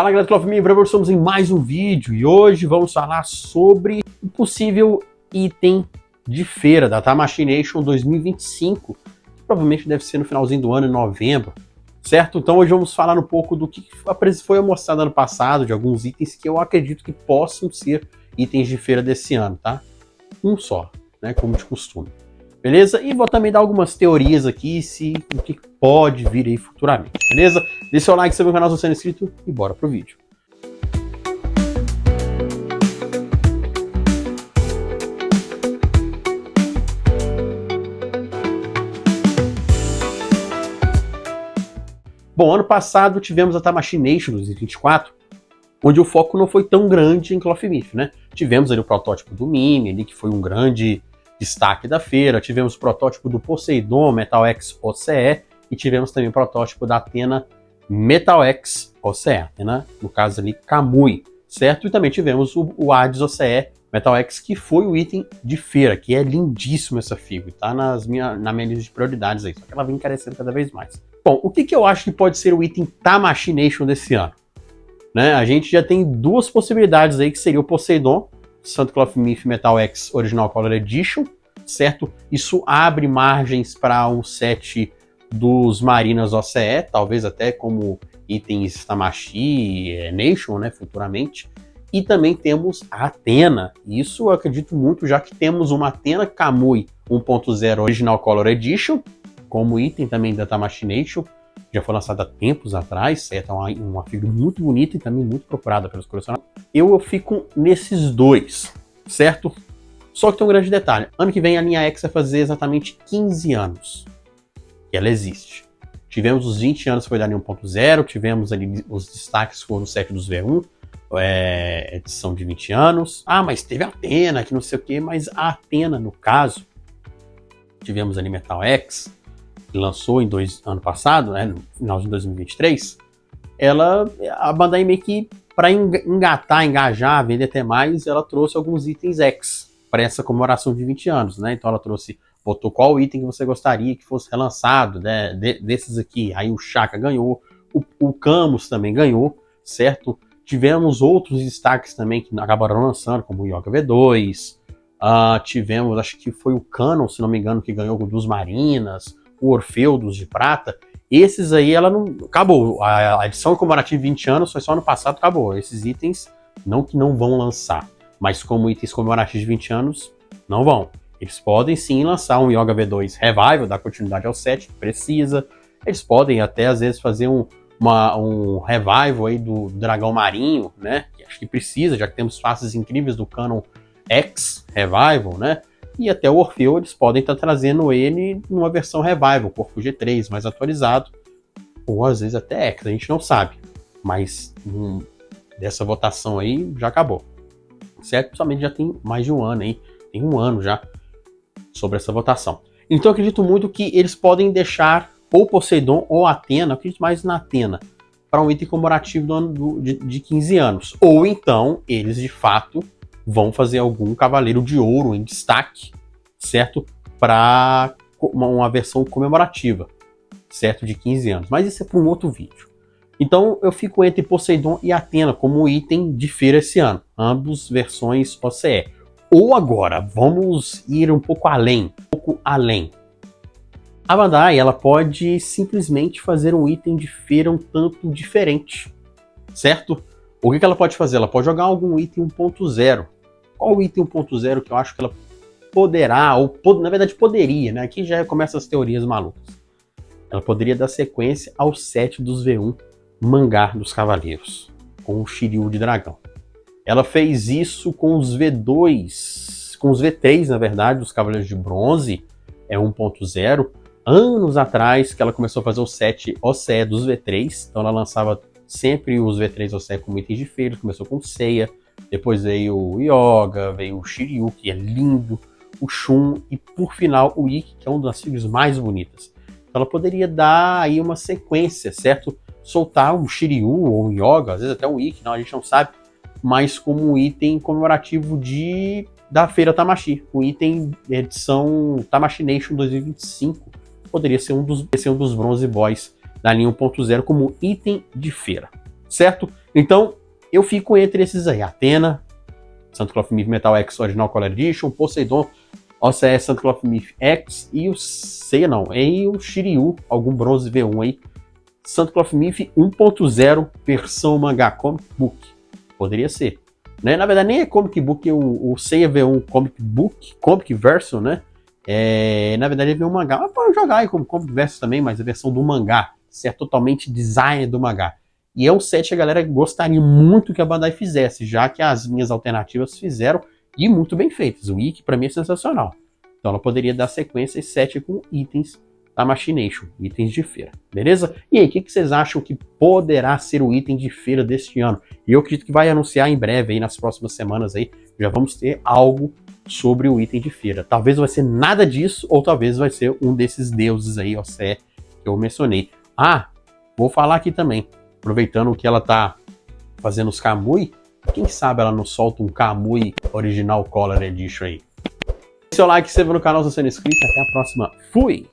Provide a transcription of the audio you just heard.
Fala galera do Cloth Me, estamos em mais um vídeo e hoje vamos falar sobre o possível item de feira da Tamashii 2025, que provavelmente deve ser no finalzinho do ano, em novembro, certo? Então hoje vamos falar um pouco do que foi mostrado ano passado, de alguns itens que eu acredito que possam ser itens de feira desse ano, tá? Um só, né, como de costume. Beleza? E vou também dar algumas teorias aqui, o que pode vir aí futuramente, beleza? Deixa seu like, se inscreve no canal se você não é inscrito e bora pro vídeo. Bom, ano passado tivemos a Tamashii 2024, onde o foco não foi tão grande em Cloth Myth, né? Tivemos ali o protótipo do Mimi, ali, que foi um grande destaque da feira, tivemos o protótipo do Poseidon Metal X OCE e tivemos também o protótipo da Athena Metal X OCE, Athena, no caso ali, Kamui, certo? E também tivemos o Hades OCE Metal X, que foi o item de feira, que é lindíssimo essa figura, tá na minha lista de prioridades aí, só que ela vem encarecendo cada vez mais. Bom, o que eu acho que pode ser o item Tamashii desse ano? Né? A gente já tem duas possibilidades aí, que seria o Poseidon, Santo Cloth Myth Metal X Original Color Edition, certo? Isso abre margens para um set dos Marinas OCE, talvez até como itens Tamashii Nation, né, futuramente. E também temos a Athena, isso eu acredito muito, já que temos uma Athena Kamui 1.0 Original Color Edition, como item também da Tamashii Nation, já foi lançada há tempos atrás, é uma figura muito bonita e também muito procurada pelos colecionadores. Eu fico nesses dois, certo? Só que tem um grande detalhe, ano que vem a linha X vai fazer exatamente 15 anos que ela existe. Tivemos os 20 anos que foi da linha 1.0, tivemos ali os destaques que foram o set dos V1, edição de 20 anos. Ah, mas teve a Athena, que não sei o que, mas a Athena, no caso, tivemos ali Metal X, que lançou ano passado, né, no final de 2023, a Bandai meio que, para engajar, vender até mais, ela trouxe alguns itens X para essa comemoração de 20 anos, né? Então ela botou qual item que você gostaria que fosse relançado, né, desses aqui. Aí o Shaka ganhou, o Camus também ganhou, certo? Tivemos outros destaques também que acabaram lançando, como o Yoga V2, tivemos, acho que foi o Canon, se não me engano, que ganhou dos Marinas, o Orfeu dos de Prata. Esses aí, ela não... Acabou. A edição comemorativa de 20 anos foi só ano passado, acabou. Esses itens, não que não vão lançar, mas como itens comemorativos de 20 anos, não vão. Eles podem sim lançar um Yoga V2 Revival, dar continuidade ao set, que precisa. Eles podem até, às vezes, fazer um revival aí do Dragão Marinho, né? Que acho que precisa, já que temos faces incríveis do Canon X Revival, né? E até o Orfeu, eles podem estar trazendo ele numa versão Revival, Corpo G3, mais atualizado, ou às vezes até X, a gente não sabe. Mas dessa votação aí já acabou, certo? Principalmente já tem mais de um ano aí, tem um ano já sobre essa votação. Então eu acredito muito que eles podem deixar ou Poseidon ou Athena, eu acredito mais na Athena, para um item comemorativo do ano de 15 anos. Ou então eles de fato vão fazer algum Cavaleiro de Ouro em destaque, certo? Para uma versão comemorativa, certo? De 15 anos. Mas isso é para um outro vídeo. Então eu fico entre Poseidon e Athena como item de feira esse ano. Ambos versões OCE. Ou agora, vamos ir um pouco além. A Bandai, ela pode simplesmente fazer um item de feira um tanto diferente, certo? O que ela pode fazer? Ela pode jogar algum item 1.0. Qual o item 1.0 que eu acho que ela poderá, na verdade poderia, né? Aqui já começam as teorias malucas. Ela poderia dar sequência ao set dos V1 Mangar dos Cavaleiros, com o Shiryu de Dragão. Ela fez isso com os V2, com os V3, na verdade, dos Cavaleiros de Bronze, 1.0, anos atrás que ela começou a fazer o set OCE dos V3, então ela lançava sempre os V3 OCE como itens de feira, começou com Seiya, depois veio o Yoga, veio o Shiryu, que é lindo, o Shun e por final o Ikki, que é uma das figuras mais bonitas. Então ela poderia dar aí uma sequência, certo? Soltar um Shiryu ou um Yoga, às vezes até um Ikki, não, a gente não sabe, mas como um item comemorativo da Feira Tamashii, o item edição Tamashii 2025, poderia ser um dos Bronze Boys da linha 1.0 como item de feira, certo? Então, eu fico entre esses aí. Athena, Santo Cloth-Myth Metal X Original Color Edition, Poseidon, OCS Santo Cloth-Myth X e o e o Shiryu, algum bronze V1 aí. Santo Cloth-Myth 1.0 versão mangá Comic Book. Poderia ser. Né? Na verdade, nem é Comic Book, o Seiya V1 Comic Book, Comic Verso, né? Na verdade, ele veio um mangá. Mas pode jogar aí como Comic Verso também, mas a versão do mangá. Isso é totalmente design do mangá. E é um set que a galera gostaria muito que a Bandai fizesse, já que as linhas alternativas fizeram e muito bem feitas. O Ikki, pra mim, é sensacional. Então ela poderia dar sequência esse set com itens da Machination, itens de feira, beleza? E aí, o que vocês acham que poderá ser o item de feira deste ano? E eu acredito que vai anunciar em breve, aí nas próximas semanas, aí, já vamos ter algo sobre o item de feira. Talvez vai ser nada disso, ou talvez vai ser um desses deuses aí, OCE, que eu mencionei. Ah, vou falar aqui também, aproveitando que ela tá fazendo os Kamui, quem sabe ela não solta um Kamui Original Color Edition aí. Seu like, se inscreva no canal se você não é inscrito. Até a próxima. Fui!